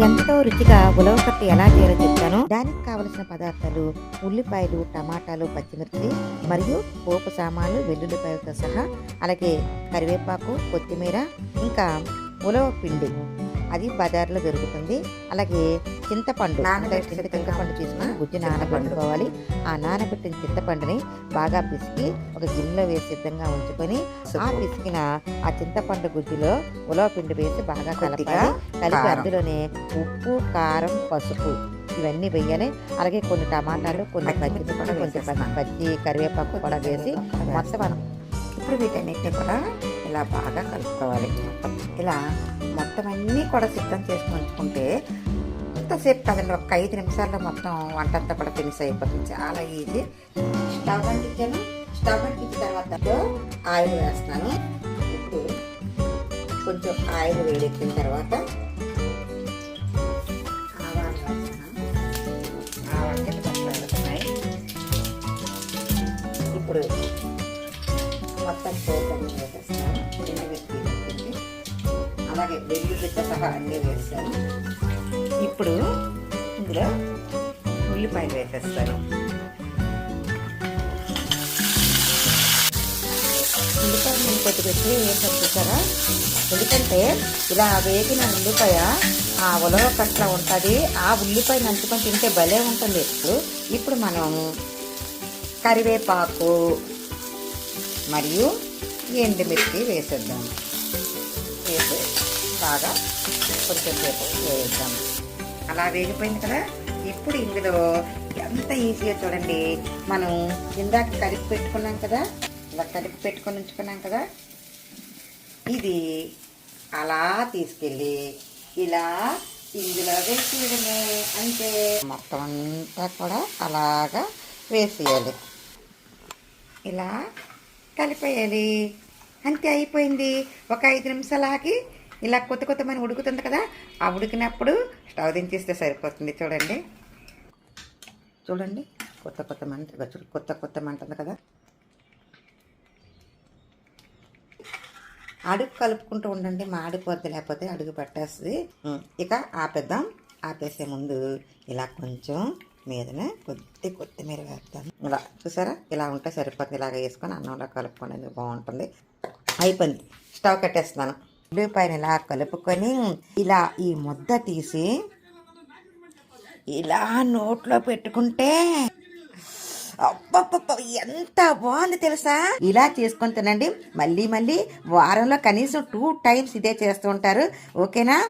ఎంతో రుచిగా ఉలవకట్టు ఎలా చేయాలో చెప్తాను. దానికి కావలసిన పదార్థాలు ఉల్లిపాయలు, టమాటాలు, పచ్చిమిర్చి మరియు పోపు సామాన్లు, వెల్లుల్లిపాయలతో సహా, అలాగే కరివేపాకు, కొత్తిమీర, ఇంకా ఉలవ పిండి, అది బజార్లో దొరుకుతుంది. అలాగే చింతపండు, చింతపండు తీసుకుని గుజ్జు నానబెట్టుకోవాలి. ఆ నానబెట్టిన చింతపండుని బాగా పిసికి ఒక గిన్నెలో వేసి సిద్ధంగా ఉంచుకొని, ఆ పిసికిన ఆ చింతపండు గుజ్జులో ఉలవ పిండి వేసి బాగా కలిపి అందులోనే ఉప్పు, కారం, పసుపు ఇవన్నీ వేయాలి. అలాగే కొన్ని టమాటాలు, కొన్ని పచ్చిమిర్చి, కొంచెం పచ్చి కరివేపాకు కూడా వేసి మొత్తం ఇప్పుడు వీటన్నిటిని కూడా ఇలా బాగా కలుపుకోవాలి. ఇలా మొత్తం అన్నీ కూడా సిద్ధం చేసుకుని ఉంచుకుంటే ఎంతసేపు కదండి, ఒక 5 నిమిషాల్లో మొత్తం వంట అంతా కూడా ఫినిష్ అయిపోతుంది. చాలా ఈజీ. స్టవ్ అంటించాను. స్టవ్ అంటించిన తర్వాత ఆయిల్ వేస్తాను. ఇప్పుడు కొంచెం ఆయిల్ వేడెక్కిన తర్వాత ఆవాలు వేస్తాను. ఆవాలు పట్టుకున్నాయి. ఇప్పుడు మొత్తం పోపు అన్నీ వేసేస్తాను. ఎండుమిర్చి, అలాగే వెల్లుల్లితో సహా అన్నీ వేస్తాను. ఇప్పుడు ఇందులో ఉల్లిపాయలు వేసేస్తాను. ఉల్లిపాయలు నేను కొద్ది పెట్టి వేసాను, చూసారా? ఎందుకంటే ఇలా వేగిన ఉల్లిపాయ ఆ ఉలవ కట్ల ఉంటుంది. ఆ ఉల్లిపాయ నంచుకొని తింటే భలే ఉంటుంది. ఇప్పుడు మనం కరివేపాకు మరియు ఎండుమిర్చి వేసేద్దాం. వేసి బాగా కొంచెం సేపు వేద్దాం. అలా వేగిపోయింది కదా. ఇప్పుడు ఇందులో ఎంత ఈజీగా చూడండి, మనం ఇందాక కలిపి పెట్టుకున్నాం కదా, ఇలా కలిపి పెట్టుకొని ఉంచుకున్నాం కదా, ఇది అలా తీసుకెళ్ళి ఇలా ఇందులో వేసేయడమే. అంటే మొత్తం అంతా కూడా అలాగా వేసేయాలి. ఇలా కలిపేయాలి. అంతే, అయిపోయింది. ఒక 5 నిమిషాలు ఆగి ఇలా కొత్త మన ఉడుకుతుంది కదా, ఆ ఉడికినప్పుడు స్టవ్ దించేస్తే సరిపోతుంది. చూడండి చూడండి, కొత్త మంట ఉంది కదా. అడుగు కలుపుకుంటూ ఉండండి, మాడిపోద్ది, లేకపోతే అడుగు పట్టేస్తుంది. ఇక ఆపేద్దాం. ఆపేసే ముందు ఇలా కొంచెం మీదనే కొత్తిమీర వేస్తాను. ఇలా చూసారా, ఇలా ఉంటే సరిపోతుంది. ఇలాగ వేసుకొని అన్నంలో కలుపుకోండి, బాగుంటుంది. అయిపోయింది. స్టవ్ కట్టేస్తున్నాను. ఉల్లిపాయని ఇలా కలుపుకొని ఇలా ఈ ముద్ద తీసి ఇలా నోట్లో పెట్టుకుంటే అబ్బబ్బ ఎంత బాగుంది తెలుసా. ఇలా చేసుకొని తినండి. మళ్ళీ వారంలో కనీసం 2 టైమ్స్ ఇదే చేస్తూ ఉంటారు. ఓకేనా?